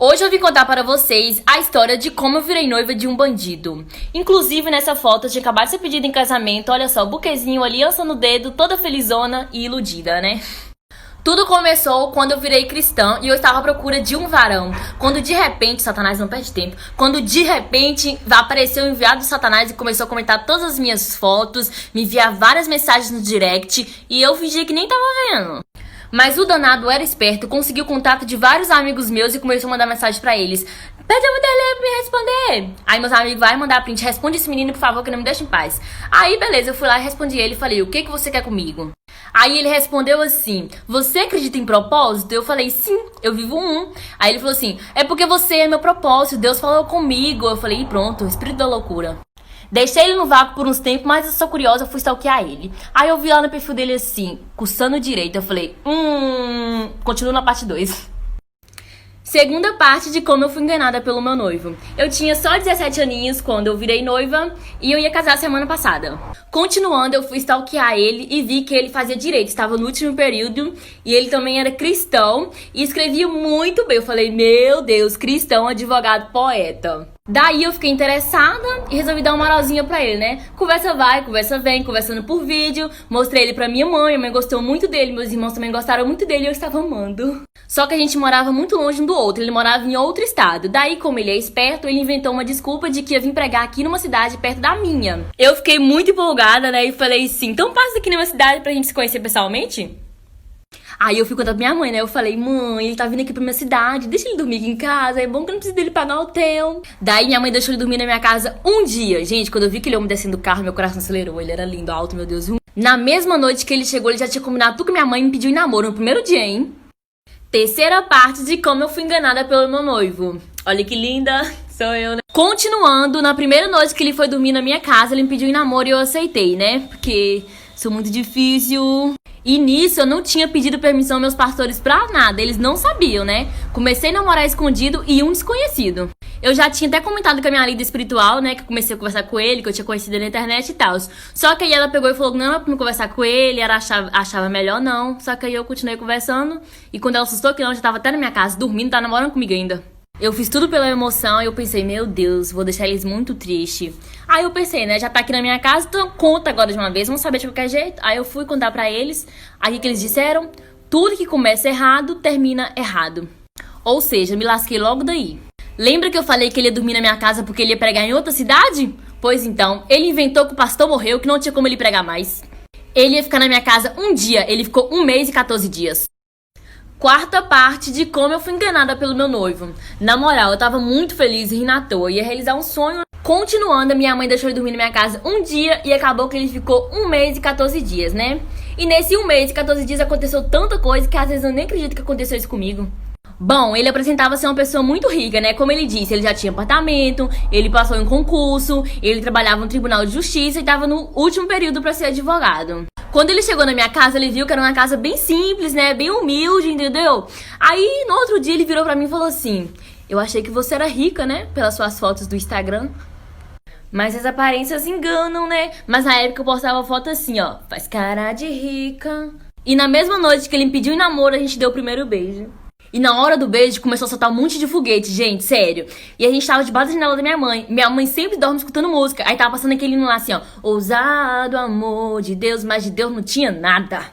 Hoje eu vim contar para vocês a história de como eu virei noiva de um bandido. Inclusive, nessa foto eu tinha acabado de ser pedida em casamento. Olha só, buquezinho, aliança no dedo, toda felizona e iludida, né? Tudo começou quando eu virei cristã e eu estava à procura de um varão. Quando de repente, Satanás não perde tempo, quando de repente apareceu o enviado de Satanás e começou a comentar todas as minhas fotos, me enviar várias mensagens no direct e eu fingi que nem tava vendo. Mas o danado era esperto, conseguiu o contato de vários amigos meus e começou a mandar mensagem pra eles. Pede a mulher pra me responder. Aí meus amigos vai mandar print, responde esse menino por favor que não me deixa em paz. Aí beleza, eu fui lá e respondi ele e falei, o que você quer comigo? Aí ele respondeu assim, você acredita em propósito? Eu falei, sim, eu vivo um. Aí ele falou assim, é porque você é meu propósito, Deus falou comigo. Eu falei, e pronto, espírito da loucura. Deixei ele no vácuo por uns tempos, mas eu sou curiosa, eu fui stalkear ele. Aí eu vi lá no perfil dele assim, cursando direito. Eu falei, continuo na parte 2. Segunda parte de como eu fui enganada pelo meu noivo. Eu tinha só 17 aninhos quando eu virei noiva e eu ia casar semana passada. Continuando, eu fui stalkear ele e vi que ele fazia direito, estava no último período e ele também era cristão e escrevia muito bem. Eu falei, meu Deus, cristão, advogado, poeta. Daí eu fiquei interessada e resolvi dar uma moralzinha pra ele, né? Conversa vai, conversa vem, conversando por vídeo. Mostrei ele pra minha mãe gostou muito dele, meus irmãos também gostaram muito dele e eu estava amando. Só que a gente morava muito longe um do outro, ele morava em outro estado. Daí, como ele é esperto, ele inventou uma desculpa de que ia vir pregar aqui numa cidade perto da minha. Eu fiquei muito empolgada, né? E falei assim, então passa aqui numa cidade pra gente se conhecer pessoalmente? Aí eu fui contar pra minha mãe, né? Eu falei, mãe, ele tá vindo aqui pra minha cidade, deixa ele dormir aqui em casa, é bom que eu não preciso dele pagar hotel. Daí minha mãe deixou ele dormir na minha casa um dia. Gente, quando eu vi aquele homem descendo do carro, meu coração acelerou. Ele era lindo, alto, meu Deus. Na mesma noite que ele chegou, ele já tinha combinado tudo com minha mãe e me pediu em namoro no primeiro dia, hein? Terceira parte de como eu fui enganada pelo meu noivo. Olha que linda, sou eu, né? Continuando, na primeira noite que ele foi dormir na minha casa, ele me pediu em namoro e eu aceitei, né? Porque sou muito difícil. E nisso eu não tinha pedido permissão aos meus pastores pra nada, eles não sabiam, né? Comecei a namorar escondido e um desconhecido. Eu já tinha até comentado com a minha líder espiritual, né? Que eu comecei a conversar com ele, que eu tinha conhecido ele na internet e tal. Só que aí ela pegou e falou que não era pra me conversar com ele, ela achava melhor não. Só que aí eu continuei conversando e quando ela assustou que não, eu já tava até na minha casa, dormindo, tá namorando comigo ainda. Eu fiz tudo pela emoção e eu pensei, meu Deus, vou deixar eles muito tristes. Aí eu pensei, né, já tá aqui na minha casa, então conta agora de uma vez, vamos saber de qualquer jeito. Aí eu fui contar pra eles, aí que eles disseram, tudo que começa errado, termina errado. Ou seja, me lasquei logo daí. Lembra que eu falei que ele ia dormir na minha casa porque ele ia pregar em outra cidade? Pois então, ele inventou que o pastor morreu, que não tinha como ele pregar mais. Ele ia ficar na minha casa um dia, ele ficou 1 mês e 14 dias. Quarta parte de como eu fui enganada pelo meu noivo. Na moral, eu tava muito feliz e rindo à toa, ia realizar um sonho. Continuando, a minha mãe deixou ele dormir na minha casa um dia e acabou que ele ficou 1 mês e 14 dias, né? E nesse 1 mês e 14 dias aconteceu tanta coisa que às vezes eu nem acredito que aconteceu isso comigo. Bom, ele apresentava ser uma pessoa muito rica, né? Como ele disse, ele já tinha apartamento, ele passou em concurso, ele trabalhava no Tribunal de Justiça e tava no último período pra ser advogado. Quando ele chegou na minha casa, ele viu que era uma casa bem simples, né? Bem humilde, entendeu? Aí, no outro dia, ele virou pra mim e falou assim, eu achei que você era rica, né? Pelas suas fotos do Instagram. Mas as aparências enganam, né? Mas na época eu postava foto assim, ó, faz cara de rica. E na mesma noite que ele me pediu em namoro, a gente deu o primeiro beijo. E na hora do beijo começou a soltar um monte de foguete, gente, sério. E a gente tava debaixo da janela da minha mãe. Minha mãe sempre dorme escutando música. Aí tava passando aquele hino lá assim, ó. Ousado amor de Deus, mas de Deus não tinha nada.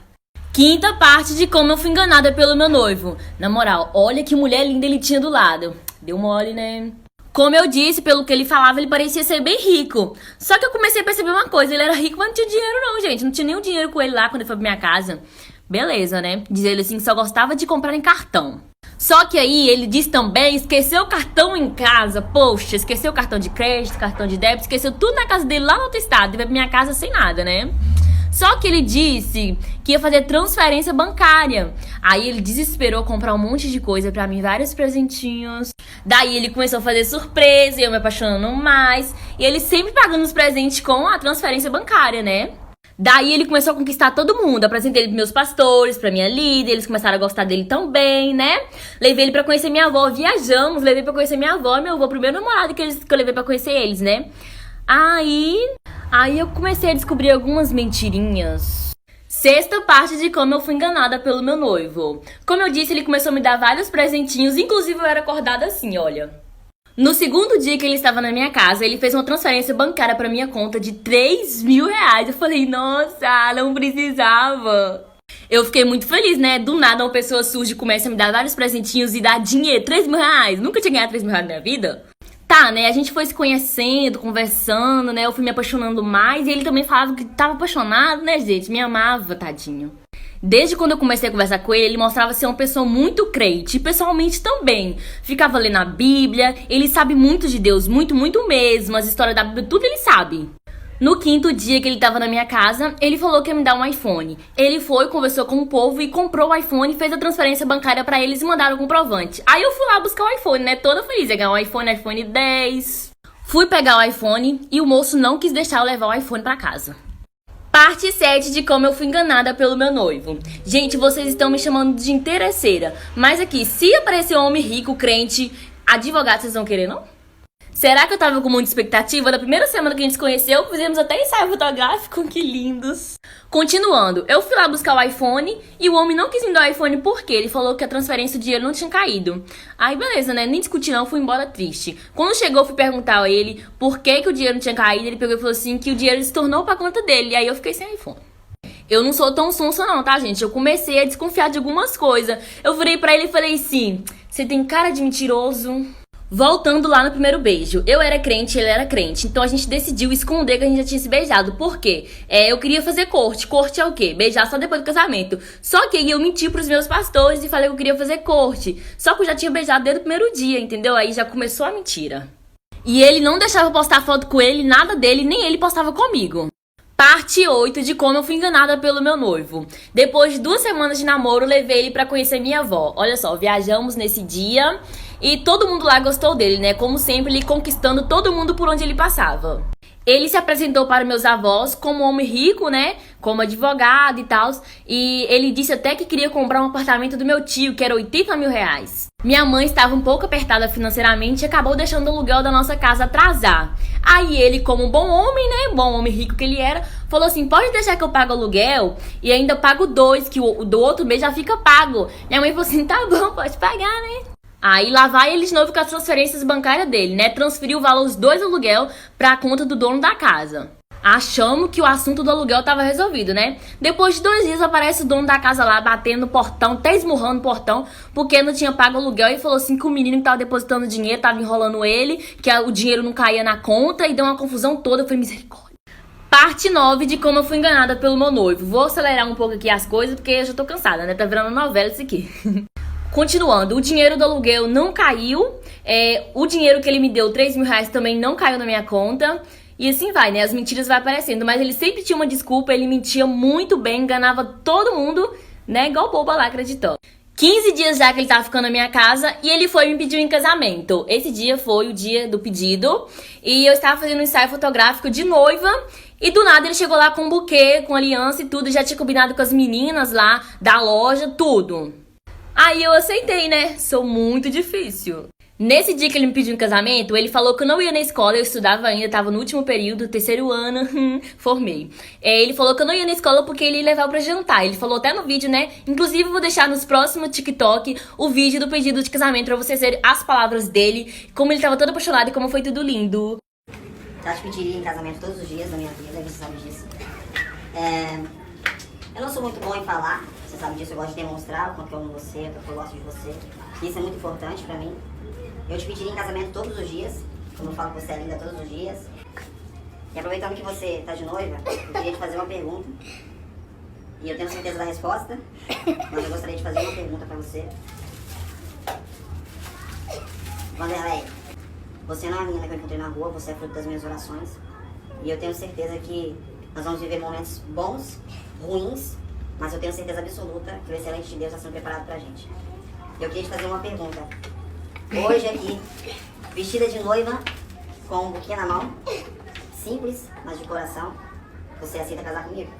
Quinta parte de como eu fui enganada pelo meu noivo. Na moral, olha que mulher linda ele tinha do lado. Deu mole, né? Como eu disse, pelo que ele falava, ele parecia ser bem rico. Só que eu comecei a perceber uma coisa. Ele era rico, mas não tinha dinheiro não, gente. Não tinha nenhum dinheiro com ele lá quando ele foi pra minha casa. Beleza, né? Diz ele assim que só gostava de comprar em cartão. Só que aí ele disse também, esqueceu o cartão em casa. Poxa, esqueceu o cartão de crédito, cartão de débito, esqueceu tudo na casa dele lá no outro estado. E veio pra minha casa sem nada, né? Só que ele disse que ia fazer transferência bancária. Aí ele desesperou comprar um monte de coisa pra mim, vários presentinhos. Daí ele começou a fazer surpresa, eu me apaixonando mais. E ele sempre pagando os presentes com a transferência bancária, né? Daí ele começou a conquistar todo mundo. Apresentei ele pros meus pastores, pra minha líder. Eles começaram a gostar dele também, né? Levei ele pra conhecer minha avó. Viajamos, levei pra conhecer minha avó e meu avô. Primeiro namorado que eu levei pra conhecer eles, né? Aí eu comecei a descobrir algumas mentirinhas. Sexta parte de como eu fui enganada pelo meu noivo. Como eu disse, ele começou a me dar vários presentinhos, inclusive eu era acordada assim, olha. No segundo dia que ele estava na minha casa, ele fez uma transferência bancária para minha conta de 3.000 reais. Eu falei, nossa, não precisava. Eu fiquei muito feliz, né? Do nada uma pessoa surge e começa a me dar vários presentinhos e dar dinheiro, 3.000 reais. Nunca tinha ganhado 3.000 reais na minha vida. Tá, né? A gente foi se conhecendo, conversando, né? Eu fui me apaixonando mais e ele também falava que tava apaixonado, né, gente? Me amava, tadinho. Desde quando eu comecei a conversar com ele, ele mostrava ser uma pessoa muito crente, e pessoalmente também. Ficava lendo a Bíblia, ele sabe muito de Deus, muito, muito mesmo. As histórias da Bíblia, tudo ele sabe. No quinto dia que ele tava na minha casa, ele falou que ia me dar um iPhone. Ele foi, conversou com o povo e comprou o iPhone, fez a transferência bancária pra eles e mandaram o comprovante. Aí eu fui lá buscar o iPhone, né? Toda feliz, ia ganhar um iPhone 10. Fui pegar o iPhone e o moço não quis deixar eu levar o iPhone pra casa. Parte 7 de como eu fui enganada pelo meu noivo. Gente, vocês estão me chamando de interesseira, mas aqui, se aparecer um homem rico, crente, advogado, vocês vão querer, não? Será que eu tava com muita expectativa? Da primeira semana que a gente se conheceu, fizemos até ensaio fotográfico, que lindos. Continuando, eu fui lá buscar o iPhone e o homem não quis me dar o iPhone porque ele falou que a transferência do dinheiro não tinha caído. Aí beleza, né? Nem discuti não, fui embora triste. Quando chegou, eu fui perguntar a ele por que o dinheiro não tinha caído. Ele pegou e falou assim que o dinheiro se tornou pra conta dele. E aí eu fiquei sem iPhone. Eu não sou tão sonsa não, tá, gente? Eu comecei a desconfiar de algumas coisas. Eu virei pra ele e falei assim, você tem cara de mentiroso. Voltando lá no primeiro beijo, eu era crente, ele era crente, então a gente decidiu esconder que a gente já tinha se beijado. Por quê? Eu queria fazer corte. Corte é o quê? Beijar só depois do casamento. Só que aí eu menti pros meus pastores e falei que eu queria fazer corte. Só que eu já tinha beijado desde o primeiro dia, entendeu? Aí já começou a mentira. E ele não deixava eu postar foto com ele, nada dele, nem ele postava comigo. Parte 8 de como eu fui enganada pelo meu noivo. Depois de 2 semanas de namoro, levei ele pra conhecer minha avó. Olha só, viajamos nesse dia e todo mundo lá gostou dele, né? Como sempre, ele conquistando todo mundo por onde ele passava. Ele se apresentou para meus avós como um homem rico, né? Como advogado e tal. E ele disse até que queria comprar um apartamento do meu tio, que era 80.000 reais. Minha mãe estava um pouco apertada financeiramente e acabou deixando o aluguel da nossa casa atrasar. Aí ele, como um bom homem, né? Bom homem rico que ele era, falou assim, pode deixar que eu pago o aluguel e ainda pago 2, que o do outro mês já fica pago. Minha mãe falou assim, tá bom, pode pagar, né? Aí lá vai ele de novo com as transferências bancárias dele, né? Transferiu o valor dos 2 aluguel pra conta do dono da casa. Achamos que o assunto do aluguel tava resolvido, né? Depois de 2 dias aparece o dono da casa lá batendo no portão, até esmurrando o portão, porque não tinha pago o aluguel e falou assim que o menino que tava depositando dinheiro tava enrolando ele, que o dinheiro não caía na conta e deu uma confusão toda. Eu falei, misericórdia. Parte 9 de como eu fui enganada pelo meu noivo. Vou acelerar um pouco aqui as coisas porque eu já tô cansada, né? Tá virando novela isso aqui. Continuando, o dinheiro do aluguel não caiu, o dinheiro que ele me deu, 3.000 reais, também não caiu na minha conta. E assim vai, né? As mentiras vai aparecendo, mas ele sempre tinha uma desculpa, ele mentia muito bem, enganava todo mundo, né? Igual boba lá, acreditando. 15 dias já que ele tava ficando na minha casa e ele foi me pedir em casamento. Esse dia foi o dia do pedido e eu estava fazendo um ensaio fotográfico de noiva. E do nada ele chegou lá com um buquê, com aliança e tudo, já tinha combinado com as meninas lá da loja, tudo. Aí eu aceitei, né? Sou muito difícil. Nesse dia que ele me pediu em casamento, ele falou que eu não ia na escola, eu estudava ainda, tava no último período, 3º ano, formei. Ele falou que eu não ia na escola porque ele ia levar pra jantar. Ele falou até no vídeo, né? Inclusive eu vou deixar nos próximos TikTok o vídeo do pedido de casamento pra vocês verem as palavras dele, como ele tava todo apaixonado e como foi tudo lindo. Já te pediria em casamento todos os dias da minha vida, você sabe disso. Eu não sou muito bom em falar, você sabe disso, eu gosto de demonstrar o quanto eu amo você, o quanto eu gosto de você. Isso é muito importante pra mim. Eu te pediria em casamento todos os dias, como eu falo que você é linda todos os dias. E aproveitando que você tá de noiva, eu queria te fazer uma pergunta. E eu tenho certeza da resposta, mas eu gostaria de fazer uma pergunta pra você. Vanderlei, você não é a menina que eu encontrei na rua, você é fruto das minhas orações. E eu tenho certeza que nós vamos viver momentos bons, ruins, mas eu tenho certeza absoluta que o excelente de Deus está sendo preparado pra gente. Eu queria te fazer uma pergunta. Hoje aqui, vestida de noiva, com um buquê na mão, simples, mas de coração, você aceita casar comigo?